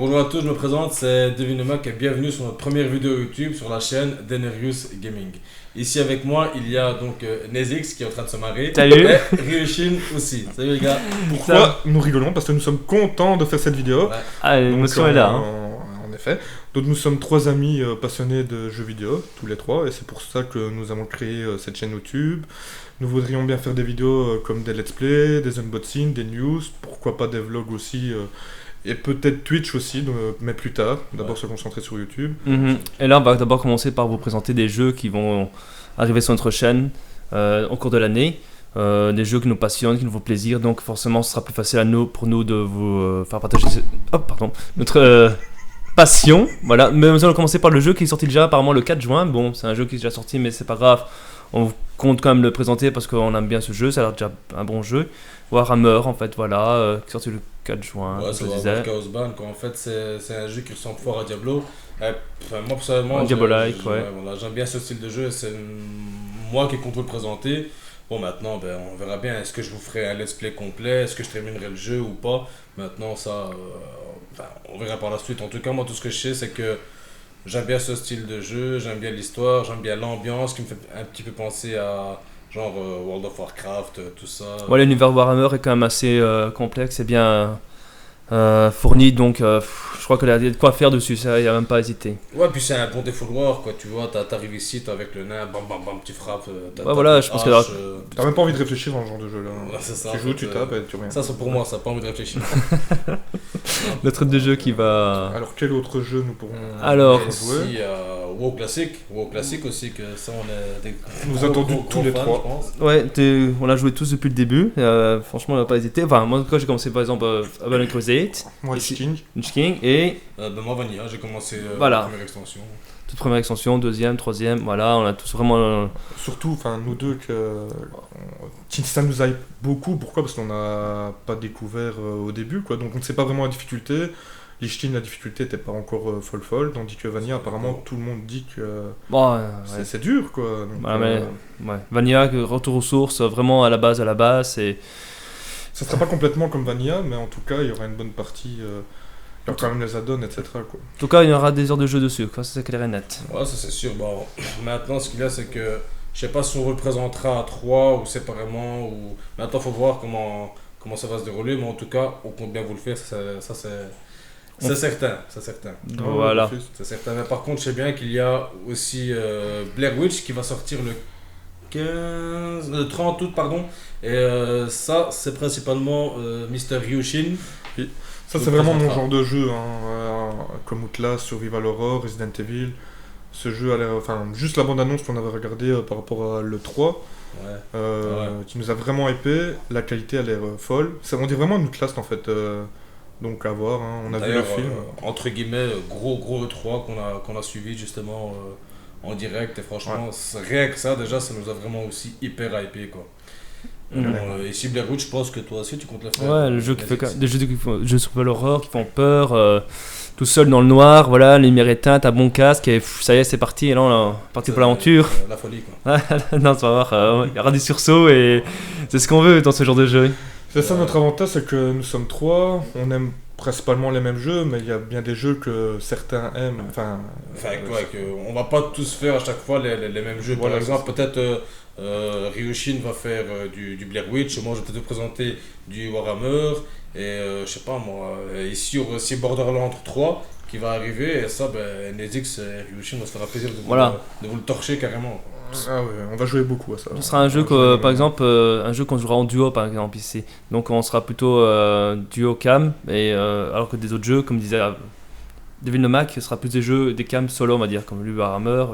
Bonjour à tous, je me présente, c'est Devin Lemac et bienvenue sur notre première vidéo YouTube sur la chaîne Denerius Gaming. Ici avec moi, il y a donc Nezix qui est en train de se marrer. Salut. Et Ryushin aussi. Salut les gars. Pourquoi nous rigolons? Parce que nous sommes contents de faire cette vidéo. Ouais. Ah, l'émotion est là. Hein. En effet. Donc nous sommes trois amis passionnés de jeux vidéo, tous les trois, et c'est pour ça que nous avons créé cette chaîne YouTube. Nous voudrions bien faire des vidéos comme des let's play, des unboxings, des news, pourquoi pas des vlogs aussi, et peut-être Twitch aussi, mais plus tard. D'abord se concentrer sur YouTube. Et là, on va d'abord commencer par vous présenter des jeux qui vont arriver sur notre chaîne au cours de l'année. Des jeux qui nous passionnent, qui nous font plaisir, donc forcément ce sera plus facile pour nous de vous faire partager notre passion. Voilà. Mais nous allons commencer par le jeu qui est sorti déjà apparemment le 4 juin. Bon, c'est un jeu qui est déjà sorti, mais c'est pas grave. On compte quand même le présenter parce qu'on aime bien ce jeu, ça a l'air déjà un bon jeu. Warhammer en fait, voilà, qui est sorti le 4 juin. Ouais, c'est Warhammer Chaos Ban, quoi. En fait, c'est un jeu qui ressemble fort à Diablo. Enfin, moi personnellement, Diablo-like, ouais. Voilà, j'aime bien ce style de jeu, c'est moi qui compte le présenter. Bon, maintenant, on verra bien. Est-ce que je vous ferai un let's play complet? Est-ce que je terminerai le jeu ou pas? Maintenant, ça, on verra par la suite. En tout cas, moi, tout ce que je sais, c'est que j'aime bien ce style de jeu, j'aime bien l'histoire, j'aime bien l'ambiance qui me fait un petit peu penser à genre World of Warcraft, tout ça. Ouais, l'univers Warhammer est quand même assez complexe et bien fourni, donc je crois qu'il y a de quoi faire dessus, il n'y a même pas à hésiter. Ouais, puis c'est un bon défouloir, quoi, tu vois, t'arrives ici, t'es avec le nain, bam bam bam, tu frappes. Ouais, voilà, je pense que T'as même pas envie de réfléchir dans ce genre de jeu là. Ouais, c'est ça, tu joues, tu tapes et tu reviens. Ça, c'est pour moi, ça, pas envie de réfléchir. notre de jeu qui va. Alors, quel autre jeu nous pourrons Alors, jouer? Ici, WoW Classic aussi, que ça, on est des Nous attendons tous les fans, trois. je pense. Ouais, on l'a joué tous depuis le début. Franchement, on n'a pas hésité. Enfin, moi, quand j'ai commencé par exemple Avalon Crusade, Moi, Lich King. Lich King et Moi, Vanilla, j'ai commencé Voilà. la première extension. toute première extension, deuxième, troisième. Voilà, on a tous vraiment. Surtout, enfin, nous deux, ça nous hype beaucoup. Pourquoi? Parce qu'on n'a pas découvert au début, quoi. Donc, on ne sait pas vraiment la difficulté. Lich King, la difficulté n'était pas encore folle, tandis que Vanilla, apparemment, tout le monde dit que Bon, c'est dur, quoi. Donc, voilà, mais ouais. Vanilla, retour aux sources, vraiment à la base, et. ça sera pas complètement comme Vanilla, mais en tout cas, il y aura une bonne partie. Il y aura quand même les add-ons, etc., quoi. En tout cas, il y aura des heures de jeu dessus, quoi. Ça, c'est clair et net. Ouais, ça c'est sûr. Bon, maintenant, ce qu'il y a, c'est que je sais pas si on vous le présentera à 3 ou séparément. Ou... Maintenant, il faut voir comment ça va se dérouler. Mais en tout cas, on compte bien vous le faire. Ça c'est certain. C'est certain. Voilà. C'est certain. Mais par contre, je sais bien qu'il y a aussi Blair Witch qui va sortir le 30 août, pardon. Et ça, c'est principalement Mr. Ryushin. Ça, c'est vraiment mon genre de jeu, hein, comme Outlast, Survival Horror, Resident Evil. Ce jeu a l'air. Enfin, juste la bande-annonce qu'on avait regardée par rapport à l'E3, qui nous a vraiment hypé. La qualité a l'air folle. On dirait vraiment un Outlast en fait. Donc à voir, hein. On a vu le film. Entre guillemets, gros E3 qu'on a suivi justement en direct. Et franchement, rien que ça, déjà, ça nous a vraiment aussi hyper hypé, quoi. Ici Blair Witch, je pense que toi aussi tu comptes le faire. Ouais, le jeu qui fait des jeux sur l'horreur qui font peur, tout seul dans le noir, voilà, lumière éteinte, un bon casque et ça y est, c'est parti, et là on est parti pour l'aventure. La folie, quoi. Non, ça va voir, il y aura des sursauts et c'est ce qu'on veut dans ce genre de jeu. C'est ça notre avantage, c'est que nous sommes trois, on aime principalement les mêmes jeux, mais il y a bien des jeux que certains aiment. On va pas tous faire à chaque fois les mêmes jeux. Par exemple, peut-être Ryushin va faire du Blair Witch, moi je vais peut-être te présenter du Warhammer, et je sais pas moi, ici il y aura aussi Borderlands 3 qui va arriver, et ça, Nezix et Ryushin, ça fera plaisir de vous le torcher carrément. Ah ouais, on va jouer beaucoup à ça. Ce sera un jeu que, par exemple, un jeu qu'on jouera en duo par exemple ici. Donc on sera plutôt duo cam, alors que des autres jeux, comme disait Devin Lemac, ce sera plus des cams solo, on va dire, comme le Warhammer.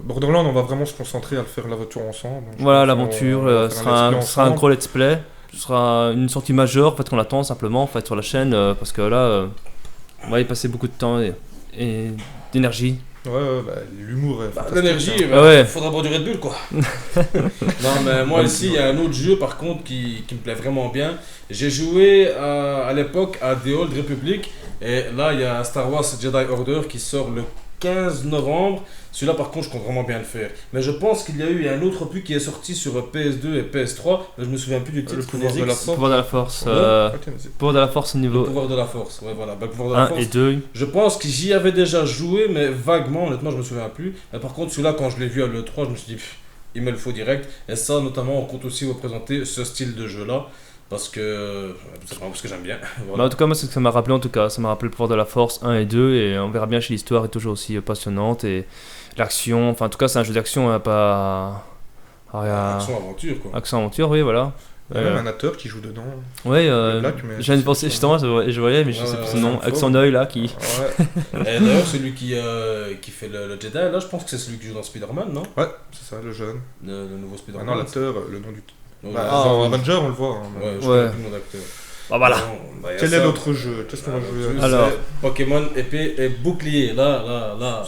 Borderlands, on va vraiment se concentrer à le faire l'aventure ensemble. Voilà, l'aventure sera un gros let's play. Ce sera une sortie majeure en fait, qu'on attend simplement en fait, sur la chaîne, parce que là, on va y passer beaucoup de temps et d'énergie. L'humour est fantastique. L'énergie, faudra boire du Red Bull, quoi. Non, mais moi ici, il y a un autre jeu par contre qui me plaît vraiment bien. J'ai joué à l'époque à The Old Republic, et là il y a Star Wars Jedi Order qui sort le 15 novembre. Celui-là, par contre, je compte vraiment bien le faire. Mais je pense qu'il y a eu un autre opus qui est sorti sur PS2 et PS3. Mais je me souviens plus du titre. Le pouvoir de la force. Pouvoir de la force. Pouvoir de la force au niveau. Le pouvoir de la force, ouais, voilà. Le pouvoir de la 1 force. et 2. Je pense que j'y avais déjà joué, mais vaguement, honnêtement, je me souviens plus. Mais par contre, celui-là, quand je l'ai vu à l'E3, je me suis dit, il me le faut direct. Et ça, notamment, on compte aussi vous présenter ce style de jeu-là. Parce que j'aime bien. Voilà. Bah, en tout cas, moi, c'est ce que ça m'a rappelé. En tout cas, ça m'a rappelé le pouvoir de la force 1 et 2. Et on verra bien si l'histoire est toujours aussi passionnante. Et l'action, enfin, en tout cas, c'est un jeu d'action, hein, pas. Action-aventure, quoi. Action-aventure, oui, voilà. Il y a même un acteur qui joue dedans. Ouais, je viens de penser justement, je voyais, mais je sais plus son nom, avec son œil là qui. Ouais. Et d'ailleurs, celui qui fait le Jedi, là, je pense que c'est celui qui joue dans Spider-Man, non? Ouais, c'est ça, le jeune. Le nouveau Spider-Man. Ah non, l'acteur, le nom du. Dans Avenger, on le voit. Hein, ouais, je connais plus le nom d'acteur. Ah voilà. Quel est l'autre jeu? Qu'est-ce qu'on va jouer? Alors, Pokémon épée et bouclier. Là,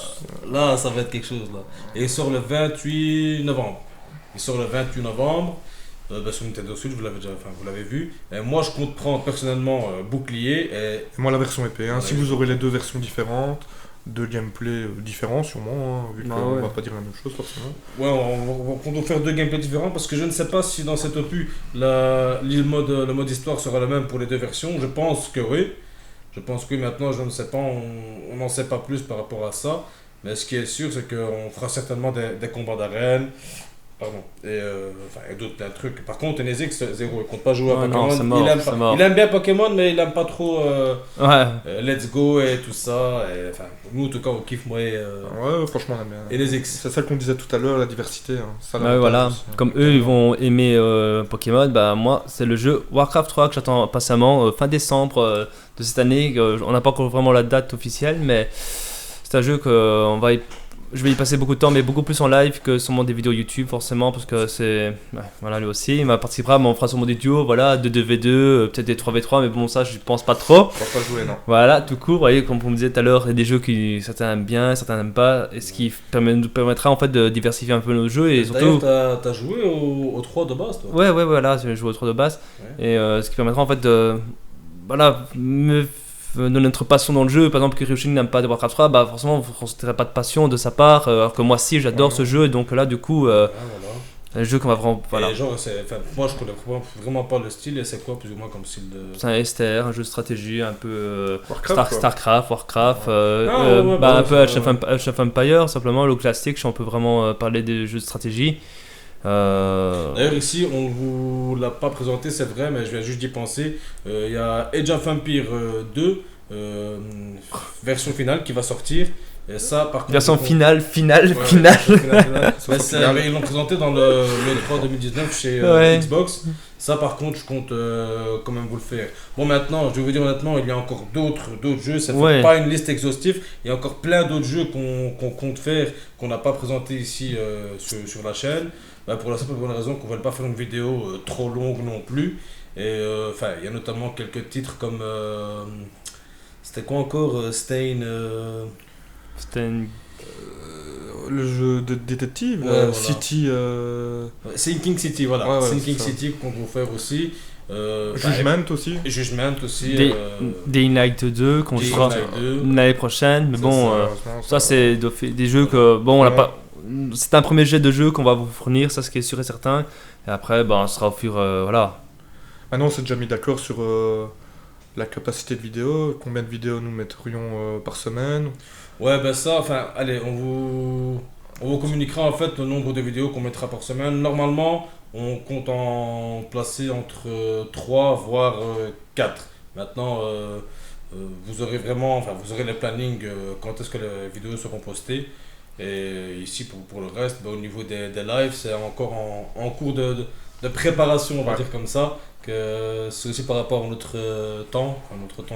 ça va être quelque chose là. Et il sort le 28 novembre. Sur Nintendo Switch, vous l'avez vu. Et moi, je compte prendre personnellement bouclier. Et moi, la version épée. Hein. Si vous aurez les deux versions différentes, deux gameplays différents, sûrement, hein, vu qu'on va pas dire la même chose forcément. Ouais, on doit faire deux gameplays différents parce que je ne sais pas si dans cet opus, le mode histoire sera le même pour les deux versions. Je pense que oui. Maintenant, je ne sais pas, on n'en sait pas plus par rapport à ça. Mais ce qui est sûr, c'est qu'on fera certainement des combats d'arène. Et d'autres plein de trucs. Par contre, Nezix, zéro, il compte pas jouer à Pokémon. Non, il aime bien Pokémon, mais il aime pas trop Let's Go et tout ça. Nous, en tout cas, on kiffe moi. Ouais, franchement, on aime bien. Et Nezix. C'est ça qu'on disait tout à l'heure, la diversité. Hein. Ça, voilà. aussi, hein. Comme eux, ils vont aimer Pokémon, bah moi, c'est le jeu Warcraft 3 que j'attends impatiemment, fin décembre de cette année. On n'a pas encore vraiment la date officielle, mais c'est un jeu que je vais y passer beaucoup de temps, mais beaucoup plus en live que sur des vidéos YouTube, forcément, parce que c'est. Ouais, voilà, lui aussi, il participera, mais on fera sûrement des duos, voilà, 2v2, peut-être des 3v3, mais bon, ça, je pense pas trop. Je pense pas jouer, non. Voilà, tout court, vous voyez, comme on me disait tout à l'heure, il y a des jeux qui certains aiment bien, certains n'aiment pas, et ce qui nous permettra en fait de diversifier un peu nos jeux, et surtout. D'ailleurs, t'as joué au 3 de base, toi? Ouais, voilà, j'ai joué au 3 de base, et ce qui permettra en fait de. Voilà, de notre passion dans le jeu. Par exemple, que Ryushin n'aime pas de Warcraft 3, bah forcément vous ne considérez pas de passion de sa part, alors que moi si j'adore ce jeu, donc là du coup un jeu qu'on va vraiment moi je connais vraiment pas le style, et c'est quoi plus ou moins comme style de... C'est un STR, un jeu de stratégie un peu Starcraft, Warcraft, un peu Age of Empire, simplement le classique, si on peut vraiment parler des jeux de stratégie. D'ailleurs ici on vous l'a pas présenté, c'est vrai, mais je viens juste d'y penser. Il y a Age of Empire 2 version finale qui va sortir, et ça par contre version finale. Ils l'ont présenté dans le 3 2019 chez Xbox. Ça par contre je compte quand même vous le faire. Bon, maintenant je vais vous dire honnêtement, il y a encore d'autres jeux, ça fait pas une liste exhaustive, il y a encore plein d'autres jeux qu'on compte faire, qu'on n'a pas présenté ici sur la chaîne. Pour la simple bonne raison qu'on ne va pas faire une vidéo trop longue non plus. Et il y a notamment quelques titres comme c'était quoi encore, Stain le jeu de détective, City Sinking City, voilà. Sinking City qu'on va faire aussi. Judgment aussi. Dying Light 2 qu'on fera l'année prochaine, mais bon, ça c'est des jeux que bon on l'a pas. C'est un premier jet de jeu qu'on va vous fournir, ça ce qui est sûr et certain. Et après, on sera au fur voilà. Maintenant, on s'est déjà mis d'accord sur la capacité de vidéo, combien de vidéos nous mettrions par semaine. Ouais, allez, on vous communiquera en fait le nombre de vidéos qu'on mettra par semaine. Normalement, on compte en placer entre 3 voire 4. Maintenant, vous aurez les plannings quand est-ce que les vidéos seront postées. Et ici pour le reste, au niveau des lives, c'est encore en cours de préparation, on va dire comme ça, que c'est aussi par rapport à notre temps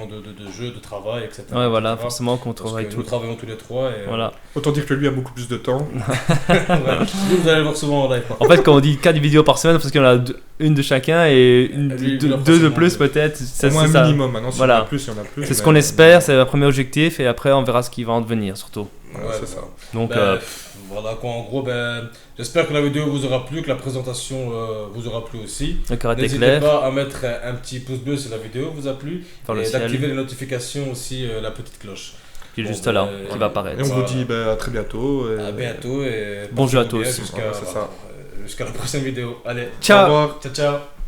de jeu, de travail, etc. Ouais, voilà, forcément qu'on travaille nous travaillons tous les trois. Et voilà. Autant dire que lui a beaucoup plus de temps. Vous allez le voir souvent en live. En fait, quand on dit 4 vidéos par semaine, parce qu'il y en a une de chacun et deux de plus peut-être. Au moins un minimum, maintenant si il y en a plus, il y en a plus. C'est ce qu'on espère, c'est le premier objectif, et après on verra ce qui va en devenir surtout. C'est ça. Donc, voilà quoi, en gros, j'espère que la vidéo vous aura plu, que la présentation vous aura plu aussi. N'hésitez pas à mettre un petit pouce bleu si la vidéo vous a plu, et d'activer les notifications aussi, la petite cloche. qui est juste là, qui va apparaître. Et on vous dit à très bientôt. À bientôt et bon jeu à tous. Jusqu'à la prochaine vidéo. Allez, ciao. Au revoir. Ciao.